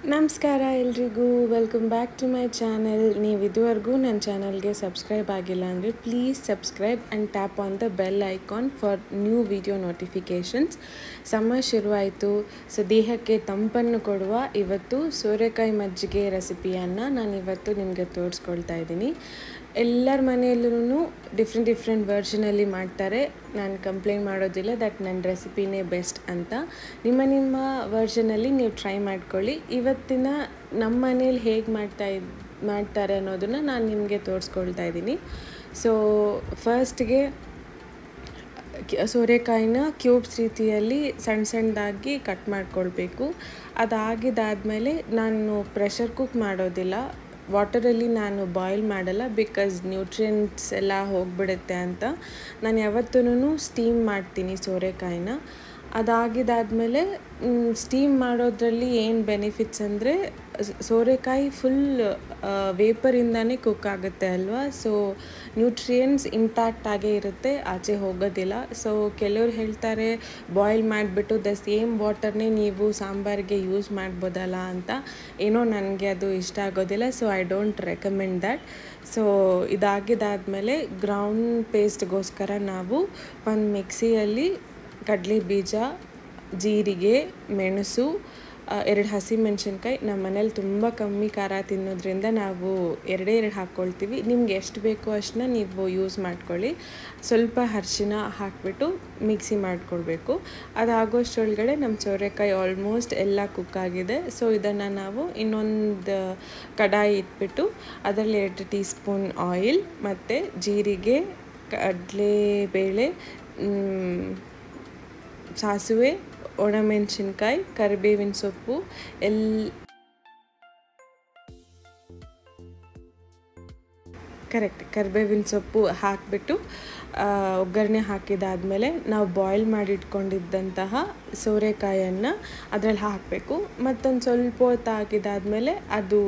ನಮಸ್ಕಾರ ಎಲ್ರಿಗೂ, welcome back to my channel. ನೀವು ಇದುವರೆಗೂ ನನ್ನ ಚಾನಲ್ಗೆ ಸಬ್ಸ್ಕ್ರೈಬ್ ಆಗಿಲ್ಲ ಅಂದರೆ please subscribe and tap on the bell icon for new video notifications. Summer ಶುರುವಾಯಿತು, ಸೊ ದೇಹಕ್ಕೆ ತಂಪನ್ನು ಕೊಡುವ ಇವತ್ತು ಸೋರೆಕಾಯಿ ಮಜ್ಜಿಗೆ ರೆಸಿಪಿಯನ್ನು ನಾನು ಇವತ್ತು ನಿಮಗೆ ತೋರಿಸ್ಕೊಳ್ತಾ ಇದ್ದೀನಿ. ಎಲ್ಲರ ಮನೆಯಲ್ಲೂ ಡಿಫ್ರೆಂಟ್ ವರ್ಷನಲ್ಲಿ ಮಾಡ್ತಾರೆ. ನಾನು ಕಂಪ್ಲೇಂಟ್ ಮಾಡೋದಿಲ್ಲ ದಟ್ ನನ್ನ ರೆಸಿಪಿನೇ ಬೆಸ್ಟ್ ಅಂತ. ನಿಮ್ಮ ವರ್ಷನಲ್ಲಿ ನೀವು ಟ್ರೈ ಮಾಡ್ಕೊಳ್ಳಿ. ಇವತ್ತಿನ ನಮ್ಮ ಮನೇಲಿ ಹೇಗೆ ಮಾಡ್ತಾರೆ ಅನ್ನೋದನ್ನು ನಾನು ನಿಮಗೆ ತೋರಿಸ್ಕೊಳ್ತಾ ಇದ್ದೀನಿ. ಸೊ ಫಸ್ಟ್ಗೆ ಸೋರೆಕಾಯಿನ ಕ್ಯೂಬ್ಸ್ ರೀತಿಯಲ್ಲಿ ಸಣ್ಣದಾಗಿ ಕಟ್ ಮಾಡ್ಕೊಳ್ಬೇಕು. ಅದಾಗಿದ್ದಾದಮೇಲೆ ನಾನು ಪ್ರೆಷರ್ ಕುಕ್ ಮಾಡೋದಿಲ್ಲ, ವಾಟರಲ್ಲಿ ನಾನು ಬಾಯ್ಲ್ ಮಾಡಲ್ಲ, ಬಿಕಾಸ್ ನ್ಯೂಟ್ರಿಯೆಂಟ್ಸ್ ಎಲ್ಲ ಹೋಗಿಬಿಡುತ್ತೆ ಅಂತ. ನಾನು ಯಾವತ್ತೂ ಸ್ಟೀಮ್ ಮಾಡ್ತೀನಿ ಸೋರೆಕಾಯಿನ. ಅದಾಗಿದ್ದಾದಮೇಲೆ ಸ್ಟೀಮ್ ಮಾಡೋದ್ರಲ್ಲಿ ಏನು ಬೆನಿಫಿಟ್ಸ್ ಅಂದರೆ ಸೋರೆಕಾಯಿ ಫುಲ್ ವೇಪರಿಂದನೇ ಕುಕ್ ಆಗುತ್ತೆ ಅಲ್ವಾ, ಸೊ ನ್ಯೂಟ್ರಿಯೆಂಟ್ಸ್ ಇಂಟ್ಯಾಕ್ಟ್ ಆಗೇ ಇರುತ್ತೆ, ಆಚೆ ಹೋಗೋದಿಲ್ಲ. ಸೊ ಕೆಲವ್ರು ಹೇಳ್ತಾರೆ ಬಾಯ್ಲ್ ಮಾಡಿಬಿಟ್ಟು ದ ಸೇಮ್ ವಾಟರ್ನೇ ನೀವು ಸಾಂಬಾರಿಗೆ ಯೂಸ್ ಮಾಡ್ಬೋದಲ್ಲ ಅಂತ. ಏನೋ ನನಗೆ ಅದು ಇಷ್ಟ ಆಗೋದಿಲ್ಲ, so I don't recommend that. So ಇದಾಗಿದ್ದಾದಮೇಲೆ ಗ್ರೌಂಡ್ ಪೇಸ್ಟ್ಗೋಸ್ಕರ ನಾವು ಒಂದು ಮಿಕ್ಸಿಯಲ್ಲಿ ಕಡಲೆ ಬೀಜ, ಜೀರಿಗೆ, ಮೆಣಸು, 2 ಹಸಿಮೆಣಸಿನ್ಕಾಯಿ, ನಮ್ಮ ಮನೇಲಿ ತುಂಬ ಕಮ್ಮಿ ಖಾರ ತಿನ್ನೋದ್ರಿಂದ ನಾವು 2 ಹಾಕ್ಕೊಳ್ತೀವಿ. ನಿಮ್ಗೆ ಎಷ್ಟು ಬೇಕೋ ಅಷ್ಟನ್ನ ನೀವು ಯೂಸ್ ಮಾಡ್ಕೊಳ್ಳಿ. ಸ್ವಲ್ಪ ಅರಿಶಿನ ಹಾಕಿಬಿಟ್ಟು ಮಿಕ್ಸಿ ಮಾಡ್ಕೊಳ್ಬೇಕು. ಅದಾಗೋಷ್ಟರೊಳಗಡೆ ನಮ್ಮ ಸೋರೆಕಾಯಿ ಆಲ್ಮೋಸ್ಟ್ ಎಲ್ಲ ಕುಕ್ ಆಗಿದೆ. ಸೊ ಇದನ್ನು ನಾವು ಇನ್ನೊಂದು ಕಡಾಯಿ ಇಟ್ಬಿಟ್ಟು ಅದರಲ್ಲಿ 2 ಟೀ ಸ್ಪೂನ್ ಆಯಿಲ್ ಮತ್ತು ಜೀರಿಗೆ, ಕಡಲೆಬೇಳೆ, ಸಾಸಿವೆ, ಒಣಮೆಣಸಿನ್ಕಾಯಿ, ಕರಿಬೇವಿನ ಸೊಪ್ಪು ಕರಿಬೇವಿನ ಸೊಪ್ಪು ಹಾಕಿಬಿಟ್ಟು ಒಗ್ಗರಣೆ ಹಾಕಿದಾದಮೇಲೆ ನಾವು ಬಾಯ್ಲ್ ಮಾಡಿಟ್ಕೊಂಡಿದ್ದಂತಹ ಸೋರೆಕಾಯನ್ನು ಅದರಲ್ಲಿ ಹಾಕಬೇಕು. ಮತ್ತೊಂದು ಸ್ವಲ್ಪ ಹೊತ್ತು ಹಾಕಿದಾದಮೇಲೆ ಅದು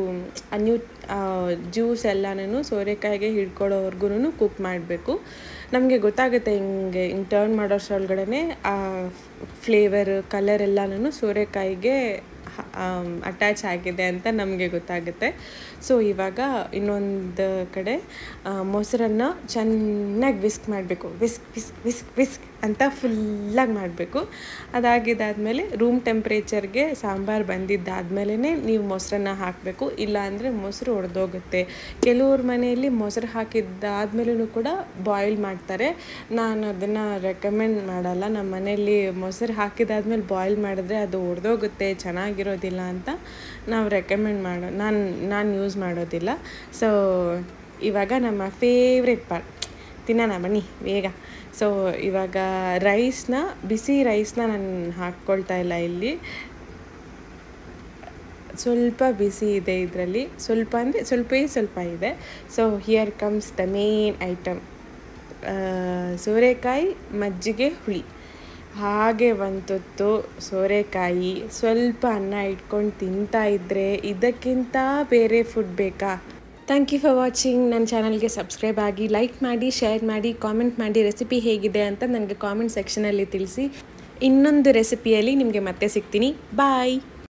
ಜ್ಯೂಸ್ ಎಲ್ಲನೂ ಸೋರೆಕಾಯಿಗೆ ಹಿಡ್ಕೊಳ್ಳೋವರೆಗೂ ಕುಕ್ ಮಾಡಬೇಕು. ನಮಗೆ ಗೊತ್ತಾಗುತ್ತೆ ಹಿಂಗೆ ಟರ್ನ್ ಮಾಡೋಷ್ಟರೊಳಗಡೆ ಆ ಫ್ಲೇವರ್, ಕಲರ್ ಎಲ್ಲನೂ ಸೋರೆಕಾಯಿಗೆ ಅಟ್ಯಾಚ್ ಆಗಿದೆ ಅಂತ ನಮಗೆ ಗೊತ್ತಾಗುತ್ತೆ. ಸೊ ಇವಾಗ ಇನ್ನೊಂದು ಕಡೆ ಮೊಸರನ್ನು ಚೆನ್ನಾಗಿ ವಿಸ್ಕ್ ಮಾಡಬೇಕು. ವಿಸ್ಕ್ ಅಂತ ಫುಲ್ಲಾಗಿ ಮಾಡಬೇಕು. ಅದಾಗಿದ್ದಾದಮೇಲೆ ರೂಮ್ ಟೆಂಪ್ರೇಚರ್ಗೆ ಸಾಂಬಾರು ಬಂದಿದ್ದಾದಮೇಲೆ ನೀವು ಮೊಸರನ್ನ ಹಾಕಬೇಕು, ಇಲ್ಲಾಂದರೆ ಮೊಸರು ಒಡೆದೋಗುತ್ತೆ. ಕೆಲವ್ರ ಮನೆಯಲ್ಲಿ ಮೊಸರು ಹಾಕಿದ್ದಾದ್ಮೇಲೂ ಕೂಡ ಬಾಯ್ಲ್ ಮಾಡ್ತಾರೆ. ನಾನು ಅದನ್ನು ರೆಕಮೆಂಡ್ ಮಾಡಲ್ಲ. ನಮ್ಮ ಮನೆಯಲ್ಲಿ ಮೊಸರು ಹಾಕಿದಾದ್ಮೇಲೆ ಬಾಯ್ಲ್ ಮಾಡಿದ್ರೆ ಅದು ಒಡೆದೋಗುತ್ತೆ, ಚೆನ್ನಾಗಿರೋದಿಲ್ಲ ಅಂತ ನಾವು ರೆಕಮೆಂಡ್ ನಾನು ಯೂಸ್ ಮಾಡೋದಿಲ್ಲ. ಸೊ ಇವಾಗ ನಮ್ಮ ಫೇವ್ರೆಟ್ ಪಾರ್ಟ್ ತಿನ್ನೋಣ ಬನ್ನಿ ಬೇಗ. ಸೊ ಇವಾಗ ಬಿಸಿ ರೈಸ್ನ ನಾನು ಹಾಕ್ಕೊಳ್ತಾ ಇಲ್ಲ, ಇಲ್ಲಿ ಸ್ವಲ್ಪ ಬಿಸಿ ಇದೆ, ಇದರಲ್ಲಿ ಸ್ವಲ್ಪ ಅಂದರೆ ಸ್ವಲ್ಪ ಇದೆ. So here comes the main item, ಸೋರೆಕಾಯಿ ಮಜ್ಜಿಗೆ ಹುಳಿ. ಹಾಗೆ ಒಂತೊತ್ತು ಸೋರೆಕಾಯಿ, ಸ್ವಲ್ಪ ಅನ್ನ ಇಟ್ಕೊಂಡು ತಿಂತಾ ಇದ್ದರೆ ಇದಕ್ಕಿಂತ ಬೇರೆ ಫುಡ್ ಬೇಕಾ? Thank you for watching. ನನ್ನ ಚಾನಲ್ಗೆ ಸಬ್ಸ್ಕ್ರೈಬ್ ಆಗಿ, ಲೈಕ್ ಮಾಡಿ, ಶೇರ್ ಮಾಡಿ, ಕಾಮೆಂಟ್ ಮಾಡಿ, ರೆಸಿಪಿ ಹೇಗಿದೆ ಅಂತ ನನಗೆ ಕಾಮೆಂಟ್ ಸೆಕ್ಷನಲ್ಲಿ ತಿಳಿಸಿ. ಇನ್ನೊಂದು ರೆಸಿಪಿಯಲ್ಲಿ ನಿಮಗೆ ಮತ್ತೆ ಸಿಗ್ತೀನಿ. ಬಾಯ್.